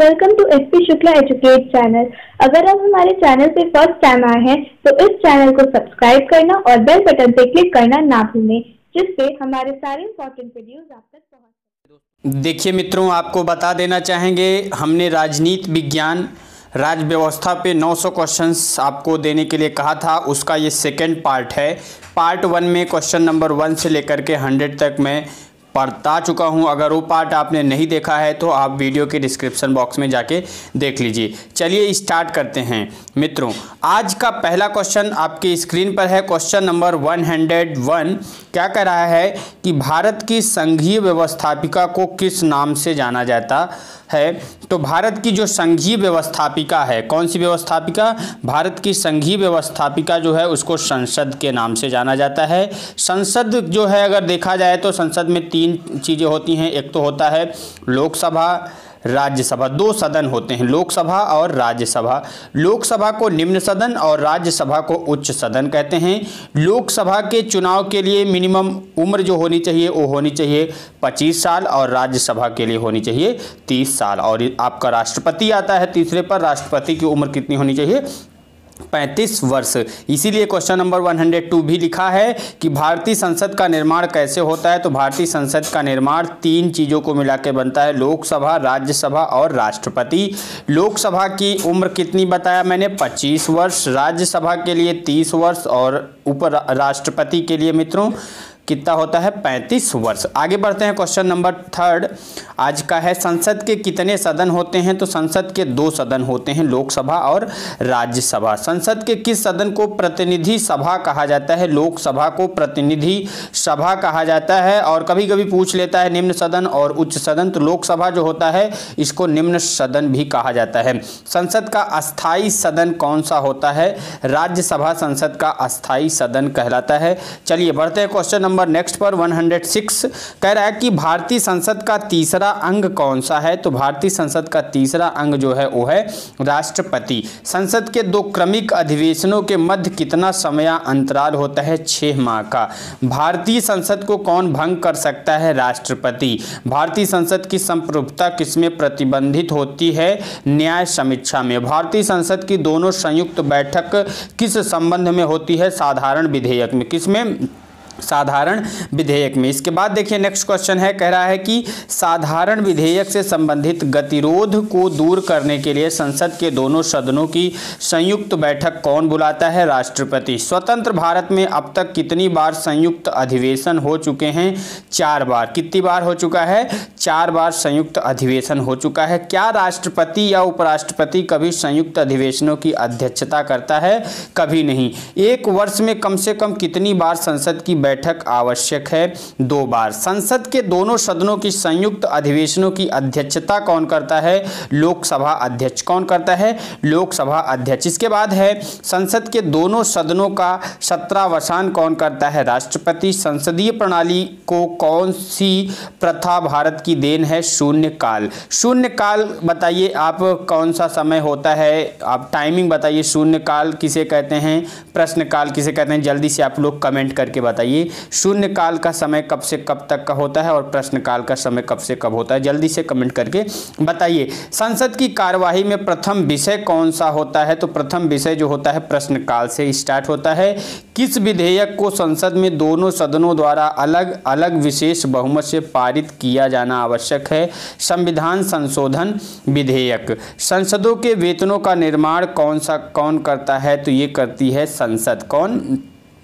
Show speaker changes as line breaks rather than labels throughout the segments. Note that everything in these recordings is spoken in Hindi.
Welcome to SP Shukla educate channel. अगर आप हमारे चैनल पे फर्स्ट टाइम आए हैं तो इस चैनल को सब्सक्राइब करना और बेल बटन पे क्लिक करना ना भूलें, जिससे हमारे सारे इंपॉर्टेंट वीडियोस आप तक पहुंच।
देखिए मित्रों, आपको बता देना चाहेंगे, हमने राजनीति विज्ञान राज्य व्यवस्था पे 900 क्वेश्चंस आपको देने के लिए कहा था। उसका ये सेकंड पार्ट है। पार्ट 1 में क्वेश्चन नंबर 1 से लेकर के 100 तक मैं बता चुका हूं। अगर वो पार्ट आपने नहीं देखा है तो आप वीडियो के डिस्क्रिप्शन बॉक्स में जाके देख लीजिए। चलिए स्टार्ट करते हैं मित्रों। आज का पहला क्वेश्चन आपके स्क्रीन पर है, क्वेश्चन नंबर 101। क्या कह रहा है कि भारत की संघीय व्यवस्थापिका को किस नाम से जाना जाता है? तो भारत की जो संघीय व्यवस्थापिका है, कौन सी व्यवस्थापिका? भारत की संघीय व्यवस्थापिका जो है उसको संसद के नाम से जाना जाता है। संसद जो है, अगर देखा जाए तो संसद में 3 चीज़ें होती हैं। एक तो होता है लोकसभा, राज्यसभा। 2 सदन होते हैं, लोकसभा और राज्यसभा। लोकसभा को निम्न सदन और राज्यसभा को उच्च सदन कहते हैं। लोकसभा के चुनाव के लिए मिनिमम उम्र जो होनी चाहिए वो होनी चाहिए 25 साल और राज्यसभा के लिए होनी चाहिए 30 साल। और आपका राष्ट्रपति आता है तीसरे पर। राष्ट्रपति की उम्र कितनी होनी चाहिए? 35 वर्ष। इसीलिए क्वेश्चन नंबर 102 भी लिखा है कि भारतीय संसद का निर्माण कैसे होता है। तो भारतीय संसद का निर्माण 3 चीज़ों को मिला के बनता है, लोकसभा, राज्यसभा और राष्ट्रपति। लोकसभा की उम्र कितनी बताया मैंने? 25 वर्ष। राज्यसभा के लिए 30 वर्ष और ऊपर राष्ट्रपति के लिए मित्रों कितना होता है? 35 वर्ष। आगे बढ़ते हैं, क्वेश्चन नंबर 3 आज का है, संसद के कितने सदन होते हैं? तो संसद के 2 सदन होते हैं, लोकसभा और राज्यसभा। संसद के किस सदन को प्रतिनिधि सभा कहा जाता है? लोकसभा को प्रतिनिधि सभा कहा जाता है। और कभी कभी पूछ लेता है निम्न सदन और उच्च सदन, तो लोकसभा जो होता है इसको निम्न सदन भी कहा जाता है। संसद का अस्थायी सदन कौन सा होता है? राज्यसभा संसद का अस्थायी सदन कहलाता है। चलिए बढ़ते हैं क्वेश्चन नंबर नेक्स्ट पर 106। कह रहा है कि भारतीय संसद का तीसरा अंग कौन सा है? तो भारतीय संसद का तीसरा अंग जो है वो है राष्ट्रपति। संसद के 2 क्रमिक अधिवेशनों के मध्य कितना समय अंतराल होता है? 6 माह का। भारतीय संसद को कौन भंग कर सकता है? राष्ट्रपति। भारतीय संसद की संप्रभुता किसमें प्रतिबंधित होती है? न्याय समीक्षा में। भारतीय संसद की दोनों संयुक्त बैठक किस संबंध में होती है? साधारण विधेयक में। किसमें? साधारण विधेयक में। इसके बाद देखिए नेक्स्ट क्वेश्चन है, कह रहा है कि साधारण विधेयक से संबंधित गतिरोध को दूर करने के लिए संसद के दोनों सदनों की संयुक्त बैठक कौन बुलाता है? राष्ट्रपति। स्वतंत्र भारत में अब तक कितनी बार संयुक्त अधिवेशन हो चुके हैं? 4 बार। कितनी बार हो चुका है? 4 बार संयुक्त अधिवेशन हो चुका है। क्या राष्ट्रपति या उपराष्ट्रपति कभी संयुक्त अधिवेशनों की अध्यक्षता करता है? कभी नहीं। एक वर्ष में कम से कम कितनी बार संसद की बैठक आवश्यक है? 2 बार। संसद के दोनों सदनों की संयुक्त अधिवेशनों की अध्यक्षता कौन करता है? लोकसभा अध्यक्ष। कौन करता है? लोकसभा अध्यक्ष। इसके बाद है, संसद के दोनों सदनों का सत्रावसान कौन करता है? राष्ट्रपति। संसदीय प्रणाली को कौन सी प्रथा भारत की देन है? शून्यकाल। शून्यकाल बताइए आप, कौन सा समय होता है? आप टाइमिंग बताइए। शून्यकाल किसे कहते हैं? प्रश्नकाल किसे कहते हैं? जल्दी से आप लोग कमेंट करके बताइए शून्यकाल का समय कब से कब तक का होता है और प्रश्नकाल का समय कब से कब होता है? जल्दी से कमेंट करके बताइए। संसद की कार्यवाही में प्रथम विषय कौन सा होता है? तो प्रथम विषय जो होता है प्रश्नकाल से स्टार्ट होता है। किस विधेयक को संसद में दोनों सदनों द्वारा अलग अलग विशेष बहुमत से पारित किया जाना आवश्यक है? संविधान संशोधन विधेयक। संसदों के वेतनों का निर्माण कौन करता है? तो ये करती है संसद। कौन?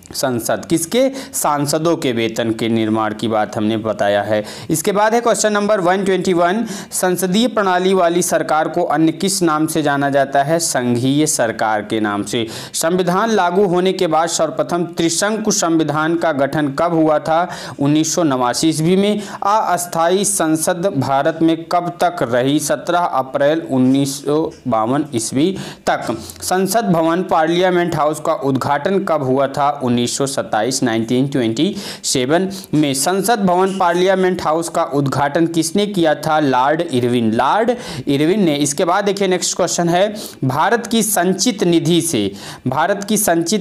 संसद। किसके? सांसदों के वेतन के निर्माण की बात हमने बताया है। इसके बाद है क्वेश्चन नंबर 121। संसदीय प्रणाली वाली सरकार को अन्य किस नाम से जाना जाता है? संघीय सरकार के नाम से। संविधान लागू होने के बाद सर्वप्रथम त्रिशंकु संविधान का गठन कब हुआ था? 1989 ईस्वी में। अस्थायी संसद भारत में कब तक रही? 17 अप्रैल 1952 ईस्वी तक। संसद भवन पार्लियामेंट हाउस का उद्घाटन कब हुआ था? 1927 1927 में। संसद भवन पार्लियामेंट हाउस का उद्घाटन किसने किया था? Lord Irwin. लॉर्ड इरविन ने। इसके बाद देखिए नेक्स्ट क्वेश्चन है, भारत की संचित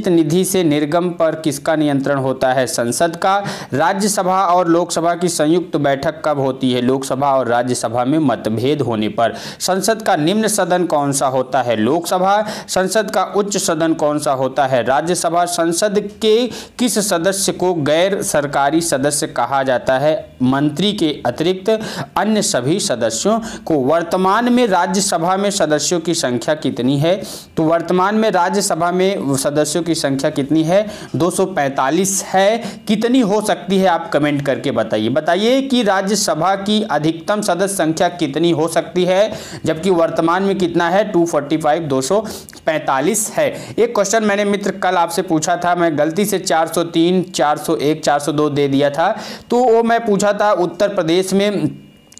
निधि से निर्गम पर किसका नियंत्रण होता है? संसद का। राज्यसभा और लोकसभा की संयुक्त बैठक कब होती है? लोकसभा और राज्यसभा में मतभेद होने पर। संसद का निम्न सदन कौन सा होता है? लोकसभा। संसद का उच्च सदन कौन सा होता है? राज्यसभा। संसद के किस सदस्य को गैर सरकारी सदस्य कहा जाता है? मंत्री के अतिरिक्त अन्य सभी सदस्यों को। वर्तमान में राज्यसभा में सदस्यों की संख्या कितनी है? तो वर्तमान में राज्यसभा में सदस्यों की संख्या कितनी है? 245 है। कितनी हो सकती है आप कमेंट करके बताइए कि राज्यसभा की अधिकतम सदस्य संख्या कितनी हो सकती है, जबकि वर्तमान में कितना है? 245, 245 है। एक क्वेश्चन मैंने मित्र कल आपसे पूछा था, मैं गलती से 403, 401, 402 दे दिया था, तो वो मैं पूछा था उत्तर प्रदेश में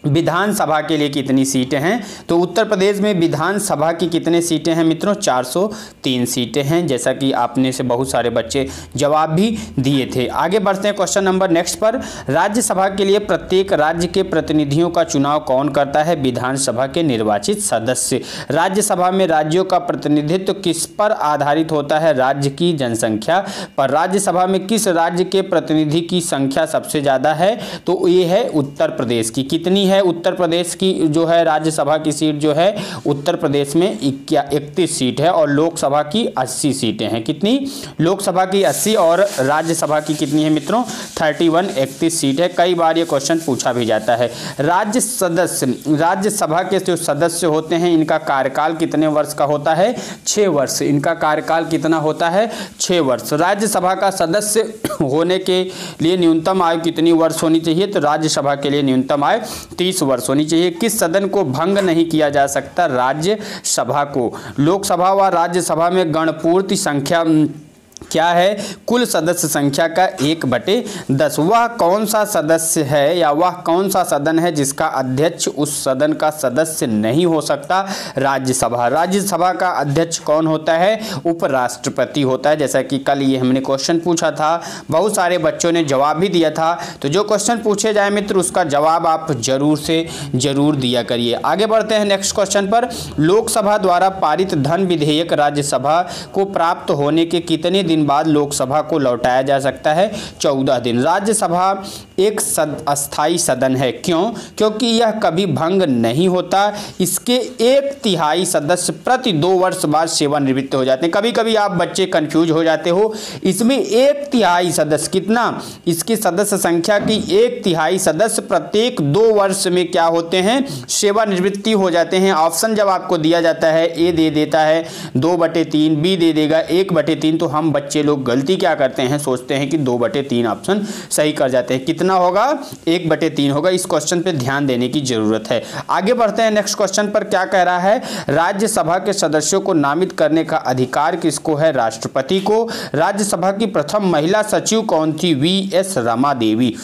विधानसभा के लिए कितनी सीटें हैं। तो उत्तर प्रदेश में विधानसभा की कितने सीटें हैं मित्रों? 403 सीटें हैं, जैसा कि आपने से बहुत सारे बच्चे जवाब भी दिए थे। आगे बढ़ते हैं क्वेश्चन नंबर नेक्स्ट पर। राज्यसभा के लिए प्रत्येक राज्य के प्रतिनिधियों का चुनाव कौन करता है? विधानसभा के निर्वाचित सदस्य। राज्यसभा में राज्यों का प्रतिनिधित्व किस पर आधारित होता है? राज्य की जनसंख्या पर। राज्यसभा में किस राज्य के प्रतिनिधि की संख्या सबसे ज्यादा है? तो ये है उत्तर प्रदेश की। कितनी है उत्तर प्रदेश की जो है राज्यसभा की सीट जो है उत्तर प्रदेश में 31 सीट है और लोकसभा की 80 सीटें हैं। कितनी? लोकसभा की 80 और राज्यसभा की कितनी है मित्रों? 31, 31 सीट है। कई बार ये क्वेश्चन पूछा भी जाता है। राज्यसभा के जो सदस्य होते हैं इनका कार्यकाल कितने वर्ष का होता है? 6 वर्ष। इनका कार्यकाल कितना होता है? 6 वर्ष। राज्यसभा का सदस्य होने के लिए न्यूनतम आयु कितनी वर्ष होनी चाहिए? तो राज्यसभा के लिए न्यूनतम आयु 30 वर्ष होनी चाहिए। किस सदन को भंग नहीं किया जा सकता? राज्यसभा को। लोकसभा व राज्यसभा में गणपूर्ति संख्या क्या है? कुल सदस्य संख्या का 1/10। वह कौन सा सदस्य है या वह कौन सा सदन है जिसका अध्यक्ष उस सदन का सदस्य नहीं हो सकता? राज्यसभा। राज्यसभा का अध्यक्ष कौन होता है? उपराष्ट्रपति होता है। जैसा कि कल ये हमने क्वेश्चन पूछा था, बहुत सारे बच्चों ने जवाब भी दिया था। तो जो क्वेश्चन पूछे जाए मित्र उसका जवाब आप जरूर से जरूर दिया करिए। आगे बढ़ते हैं नेक्स्ट क्वेश्चन पर। लोकसभा द्वारा पारित धन विधेयक राज्यसभा को प्राप्त होने के कितने दिन बाद लोकसभा को लौटाया जा सकता है? 14 दिन। राज्यसभा एक अस्थायी सदन है। क्यों? क्योंकि यह कभी भंग नहीं होता। इसके 1/3 सदस्य प्रति 2 वर्ष बाद सेवानिवृत्त हो जाते हैं। कभी कभी आप बच्चे कंफ्यूज हो जाते हो। इसमें 1/3 सदस्य कितना? इसकी सदस्य संख्या की 1/3 सदस्य प्रत्येक 2 वर्ष में क्या होते हैं? सेवानिवृत्ति हो जाते हैं। ऑप्शन जब आपको दिया जाता है, ए दे देता है 2/3, बी दे देगा 1/3, तो हम बच्चे लोग गलती क्या करते हैं? सोचते हैं कि 2/3 ऑप्शन सही कर जाते हैं। कितना होगा? 1/3 होगा। इस क्वेश्चन पे ध्यान देने की जरूरत है। आगे बढ़ते हैं नेक्स्ट क्वेश्चन पर। क्या कह रहा है? राज्यसभा के सदस्यों को नामित करने का अधिकार किसको है? राष्ट्रपति को। राज्यसभा की प्रथम महिला सचिव कौन थी? वी.एस. रमा देवी।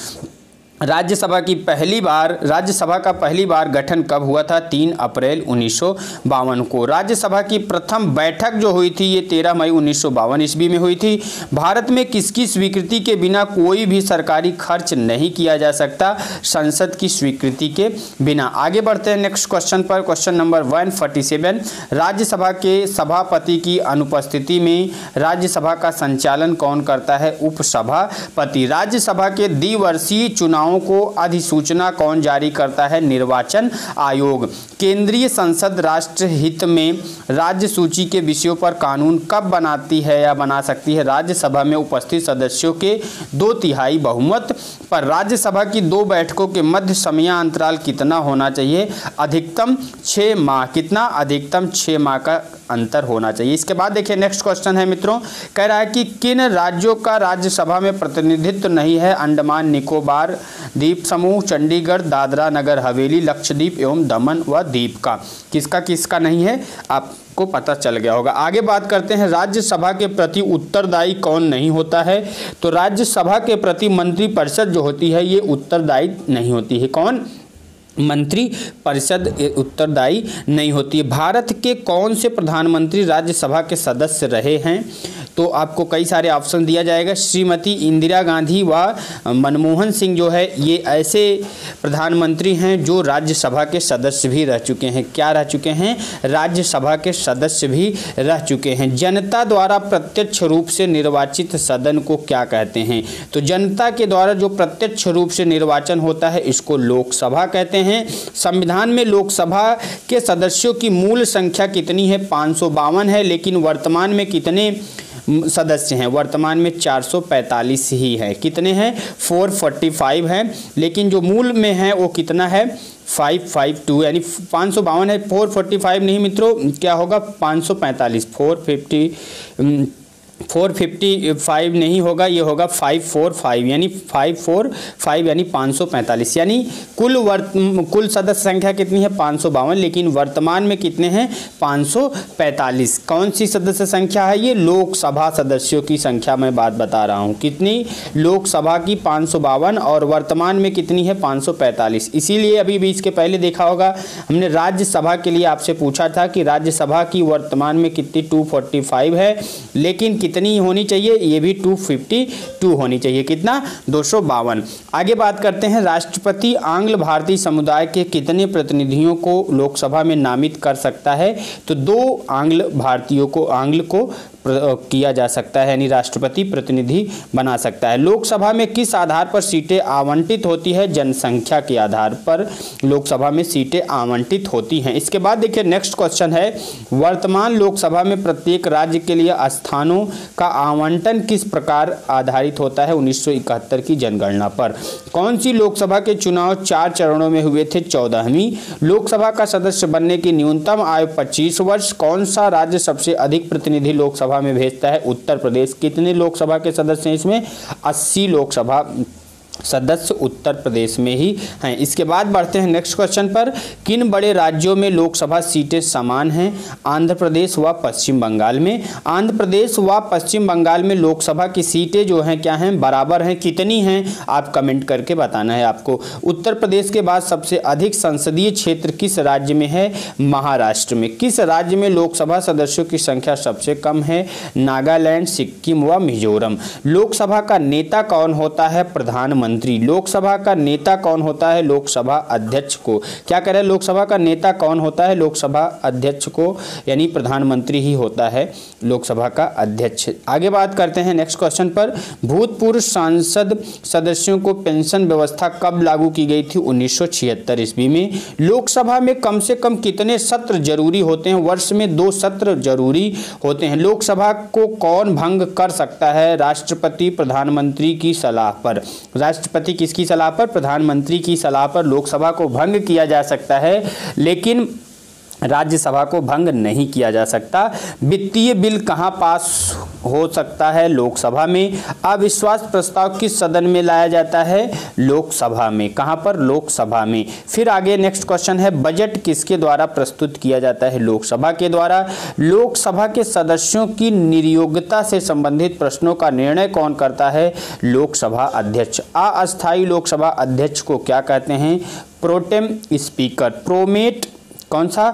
राज्यसभा का पहली बार गठन कब हुआ था? 3 अप्रैल 1952 को। राज्यसभा की प्रथम बैठक जो हुई थी ये 13 मई 1952 ईस्वी में हुई थी। भारत में किसकी स्वीकृति के बिना कोई भी सरकारी खर्च नहीं किया जा सकता? संसद की स्वीकृति के बिना। आगे बढ़ते हैं नेक्स्ट क्वेश्चन पर। Question number 147। राज्यसभा के सभापति की अनुपस्थिति में राज्यसभा का संचालन कौन करता है? उपसभापति। राज्यसभा के द्विवर्षीय चुनाव को अधिसूचना कौन जारी करता है? निर्वाचन आयोग। केंद्रीय संसद राष्ट्र हित में राज्य सूची के विषयों पर कानून कब बनाती है या बना सकती है? राज्यसभा में उपस्थित सदस्यों के 2/3 बहुमत पर। राज्यसभा की 2 बैठकों के मध्य समयांतराल कितना होना चाहिए? अधिकतम 6 माह। कितना? अधिकतम 6 माह का अंतर होना चाहिए। इसके बाद देखिए नेक्स्ट क्वेश्चन है मित्रों, कह रहा है कि किन राज्यों का राज्यसभा में प्रतिनिधित्व नहीं है? अंडमान निकोबार द्वीप समूह, चंडीगढ़, दादरा नगर हवेली, लक्षद्वीप एवं दमन व दीप का। किसका नहीं है? आपको पता चल गया होगा। आगे बात करते हैं राज्यसभा के प्रति उत्तरदायी कौन नहीं होता है? तो राज्यसभा के प्रति मंत्रिपरिषद जो होती है ये उत्तरदायी नहीं होती है। कौन? मंत्री परिषद उत्तरदायी नहीं होती है। भारत के कौन से प्रधानमंत्री राज्यसभा के सदस्य रहे हैं? तो आपको कई सारे ऑप्शन दिया जाएगा। श्रीमती इंदिरा गांधी व मनमोहन सिंह जो है ये ऐसे प्रधानमंत्री हैं जो राज्यसभा के सदस्य भी रह चुके हैं। क्या रह चुके हैं? राज्यसभा के सदस्य भी रह चुके हैं। जनता द्वारा प्रत्यक्ष रूप से निर्वाचित सदन को क्या कहते हैं? तो जनता के द्वारा जो प्रत्यक्ष रूप से निर्वाचन होता है इसको लोकसभा कहते हैं। संविधान में लोकसभा के सदस्यों की मूल संख्या कितनी है? 552 है, लेकिन वर्तमान में कितने सदस्य हैं? वर्तमान में 445 ही है। कितने हैं? 445 हैं, लेकिन जो मूल में है वो कितना है? 552, यानी 552 है, 445 नहीं मित्रों, क्या होगा? 545, 455 नहीं होगा, ये होगा 545, यानी 545 यानी 545, यानी कुल सदस्य संख्या कितनी है? 552, लेकिन वर्तमान में कितने हैं? 545। कौन सी सदस्य संख्या है ये? लोकसभा सदस्यों की संख्या मैं बात बता रहा हूँ। कितनी? लोकसभा की 552 और वर्तमान में कितनी है? 545। इसीलिए अभी भी इसके पहले देखा होगा हमने राज्यसभा के लिए आपसे पूछा था कि राज्यसभा की वर्तमान में कितनी? 245 है, लेकिन कितनी होनी चाहिए? ये भी 252 होनी चाहिए। कितना? 252। आगे बात करते हैं, राष्ट्रपति आंग्ल भारतीय समुदाय के कितने प्रतिनिधियों को लोकसभा में नामित कर सकता है? तो 2 आंग्ल भारतीयों को किया जा सकता है, यानी राष्ट्रपति प्रतिनिधि बना सकता है। लोकसभा में किस आधार पर सीटें आवंटित होती है? जनसंख्या के आधार पर लोकसभा में सीटें आवंटित होती हैं। इसके बाद देखिए नेक्स्ट क्वेश्चन है, वर्तमान लोकसभा में प्रत्येक राज्य के लिए स्थानों का आवंटन किस प्रकार आधारित होता है? 1971 की जनगणना पर। कौन सी लोकसभा के चुनाव 4 चरणों में हुए थे? 14वीं। लोकसभा का सदस्य बनने की न्यूनतम आयु 25 वर्ष। कौन सा राज्य सबसे अधिक प्रतिनिधि लोकसभा में भेजता है? उत्तर प्रदेश। कितने लोकसभा के सदस्य हैं इसमें? 80 लोकसभा सदस्य उत्तर प्रदेश में ही हैं। इसके बाद बढ़ते हैं नेक्स्ट क्वेश्चन पर, किन बड़े राज्यों में लोकसभा सीटें समान हैं? आंध्र प्रदेश व पश्चिम बंगाल में। आंध्र प्रदेश व पश्चिम बंगाल में लोकसभा की सीटें जो हैं क्या हैं? बराबर हैं। कितनी हैं? आप कमेंट करके बताना है आपको। उत्तर प्रदेश के बाद सबसे अधिक संसदीय क्षेत्र किस राज्य में है? महाराष्ट्र में। किस राज्य में लोकसभा सदस्यों की संख्या सबसे कम है? नागालैंड, सिक्किम व मिजोरम। लोकसभा का नेता कौन होता है? प्रधानमंत्री। लोकसभा का नेता कौन होता है? लोकसभा अध्यक्ष को। क्या कह रहे हैं? लोकसभा का नेता कौन होता है? लोकसभा अध्यक्ष को, यानी प्रधानमंत्री ही होता है लोकसभा का अध्यक्ष। आगे बात करते हैं नेक्स्ट क्वेश्चन पर, भूतपूर्व सांसद सदस्यों को पेंशन व्यवस्था कब लागू की गई थी? 1976 ईस्वी में। लोकसभा में कम से कम कितने सत्र जरूरी होते हैं? वर्ष में 2 सत्र जरूरी होते हैं। लोकसभा को कौन भंग कर सकता है? राष्ट्रपति प्रधानमंत्री की सलाह पर। राष्ट्रपति किसकी सलाह पर? प्रधानमंत्री की सलाह पर लोकसभा को भंग किया जा सकता है, लेकिन राज्यसभा को भंग नहीं किया जा सकता। वित्तीय बिल कहां पास हो सकता है? लोकसभा में। अविश्वास प्रस्ताव किस सदन में लाया जाता है? लोकसभा में। कहां पर? लोकसभा में। फिर आगे नेक्स्ट क्वेश्चन है, बजट किसके द्वारा प्रस्तुत किया जाता है? लोकसभा के द्वारा। लोकसभा के सदस्यों की नियोक्ता से संबंधित प्रश्नों का निर्णय कौन करता है? लोकसभा अध्यक्ष। अस्थायी लोकसभा अध्यक्ष को क्या कहते हैं? Pro tem speaker. प्रोमेट कौन सा?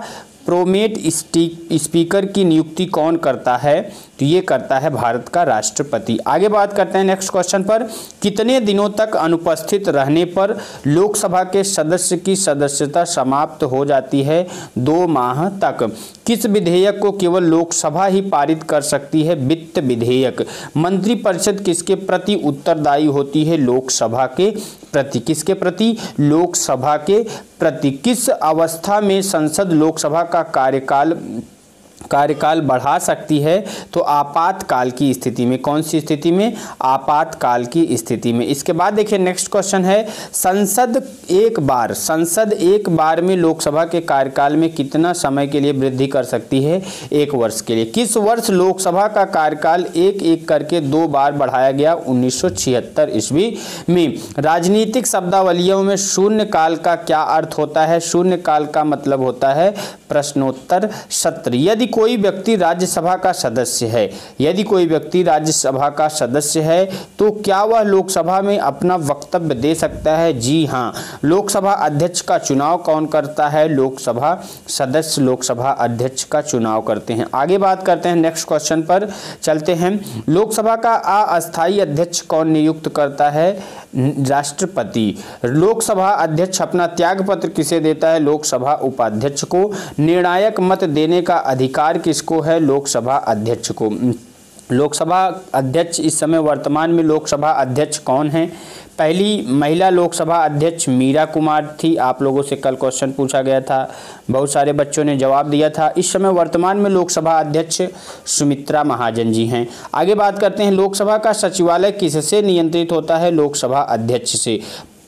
प्रोमेट स्पीकर की नियुक्ति कौन करता है? तो ये करता है भारत का राष्ट्रपति। आगे बात करते हैं नेक्स्ट क्वेश्चन पर, कितने दिनों तक अनुपस्थित रहने पर लोकसभा के सदस्य की सदस्यता समाप्त हो जाती है? 2 माह तक। किस विधेयक को केवल लोकसभा ही पारित कर सकती है? वित्त विधेयक। मंत्रिपरिषद किसके प्रति उत्तरदायी होती है? लोकसभा के प्रति। किसके प्रति? लोकसभा के प्रति। किस अवस्था में संसद लोकसभा का कार्यकाल बढ़ा सकती है? तो आपातकाल की स्थिति में। कौन सी स्थिति में? आपातकाल की स्थिति में। इसके बाद देखिए नेक्स्ट क्वेश्चन है, संसद एक बार में लोकसभा के कार्यकाल में कितना समय के लिए वृद्धि कर सकती है? 1 वर्ष के लिए। किस वर्ष लोकसभा का कार्यकाल एक करके 2 बार बढ़ाया गया? 1976 ईस्वी में। राजनीतिक शब्दावलियों में शून्य काल का क्या अर्थ होता है? शून्य काल का मतलब होता है प्रश्नोत्तर सत्र। यदि कोई व्यक्ति राज्यसभा का सदस्य है, यदि कोई व्यक्ति राज्यसभा का सदस्य है तो क्या वह लोकसभा में अपना वक्तव्य दे सकता है? जी हाँ। लोकसभा अध्यक्ष का चुनाव कौन करता है? लोकसभा सदस्य लोकसभा अध्यक्ष का चुनाव करते हैं। आगे बात करते हैं, नेक्स्ट क्वेश्चन पर चलते हैं। लोकसभा का अस्थायी अध्यक्ष कौन नियुक्त करता है? राष्ट्रपति। लोकसभा अध्यक्ष अपना त्यागपत्र किसे देता है? लोकसभा उपाध्यक्ष को। निर्णायक मत देने का अधिकार किसको है? लोकसभा अध्यक्ष को। लोकसभा अध्यक्ष इस समय वर्तमान में लोकसभा अध्यक्ष कौन है? पहली महिला लोकसभा अध्यक्ष मीरा कुमार थी। आप लोगों से कल क्वेश्चन पूछा गया था, बहुत सारे बच्चों ने जवाब दिया था। इस समय वर्तमान में लोकसभा अध्यक्ष सुमित्रा महाजन जी हैं। आगे बात करते हैं, लोकसभा का सचिवालय किससे नियंत्रित होता है? लोकसभा अध्यक्ष से।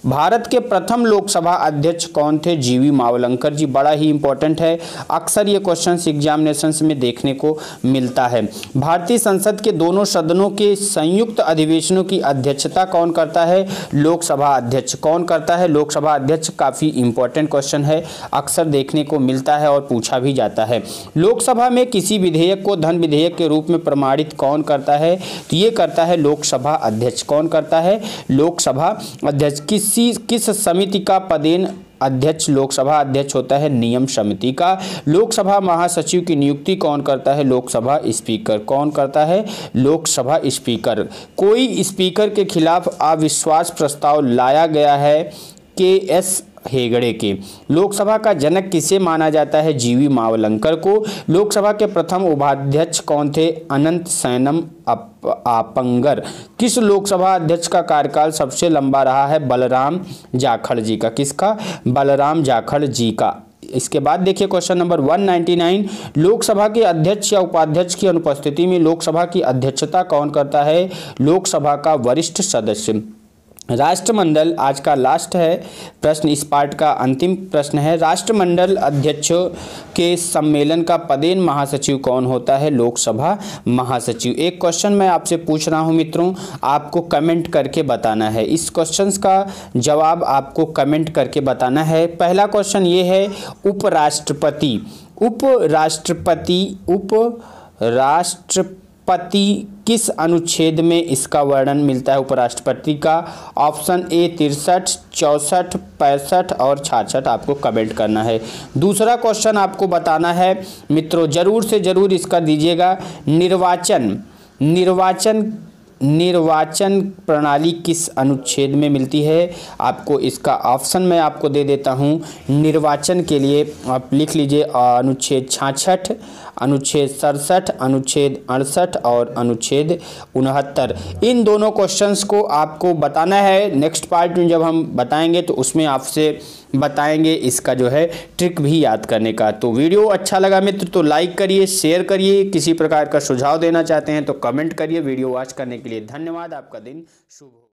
भारत के प्रथम लोकसभा अध्यक्ष कौन थे? जीवी मावलंकर जी। बड़ा ही इंपॉर्टेंट है, अक्सर ये क्वेश्चन एग्जामिनेशंस में देखने को मिलता है। भारतीय संसद के दोनों सदनों के संयुक्त अधिवेशनों की अध्यक्षता कौन करता है? लोकसभा अध्यक्ष। कौन करता है? लोकसभा अध्यक्ष। काफ़ी इंपॉर्टेंट क्वेश्चन है, अक्सर देखने को मिलता है और पूछा भी जाता है। लोकसभा में किसी विधेयक को धन विधेयक के रूप में प्रमाणित कौन करता है? तो ये करता है लोकसभा अध्यक्ष। कौन करता है? लोकसभा अध्यक्ष। किस समिति का पदेन अध्यक्ष लोकसभा अध्यक्ष होता है? नियम समिति का। लोकसभा महासचिव की नियुक्ति कौन करता है? लोकसभा स्पीकर। कौन करता है? लोकसभा स्पीकर। कोई स्पीकर के खिलाफ अविश्वास प्रस्ताव लाया गया है के.एस. हेगड़े के। लोकसभा का जनक किसे माना जाता है? जीवी मावलंकर को। लोकसभा के प्रथम उपाध्यक्ष कौन थे? अनंत सैनम आपंगर। किस लोकसभा अध्यक्ष का कार्यकाल सबसे लंबा रहा है? बलराम जाखड़ जी का। किसका? बलराम जाखड़ जी का। इसके बाद देखिए क्वेश्चन नंबर 199, लोकसभा के अध्यक्ष या उपाध्यक्ष की अनुपस्थिति में लोकसभा की अध्यक्षता कौन करता है? लोकसभा का वरिष्ठ सदस्य। राष्ट्रमंडल, आज का लास्ट है प्रश्न, इस पार्ट का अंतिम प्रश्न है। राष्ट्रमंडल अध्यक्षों के सम्मेलन का पदेन महासचिव कौन होता है? लोकसभा महासचिव। एक क्वेश्चन मैं आपसे पूछ रहा हूं मित्रों, आपको कमेंट करके बताना है। इस क्वेश्चन का जवाब आपको कमेंट करके बताना है। पहला क्वेश्चन ये है, उपराष्ट्रपति किस अनुच्छेद में इसका वर्णन मिलता है? उपराष्ट्रपति का। ऑप्शन ए 63, 64, 65 और 66 आपको कमेंट करना है। दूसरा क्वेश्चन आपको बताना है मित्रों, जरूर से जरूर इसका दीजिएगा, निर्वाचन प्रणाली किस अनुच्छेद में मिलती है? आपको इसका ऑप्शन मैं आपको दे देता हूं। निर्वाचन के लिए आप लिख लीजिए अनुच्छेद 66, अनुच्छेद 67, अनुच्छेद 68 और अनुच्छेद 69। इन दोनों क्वेश्चंस को आपको बताना है। नेक्स्ट पार्ट में जब हम बताएंगे तो उसमें आपसे बताएंगे इसका जो है ट्रिक भी याद करने का। तो वीडियो अच्छा लगा मित्र तो लाइक करिए, शेयर करिए। किसी प्रकार का सुझाव देना चाहते हैं तो कमेंट करिए। वीडियो वॉच करने के लिए धन्यवाद। आपका दिन शुभ हो।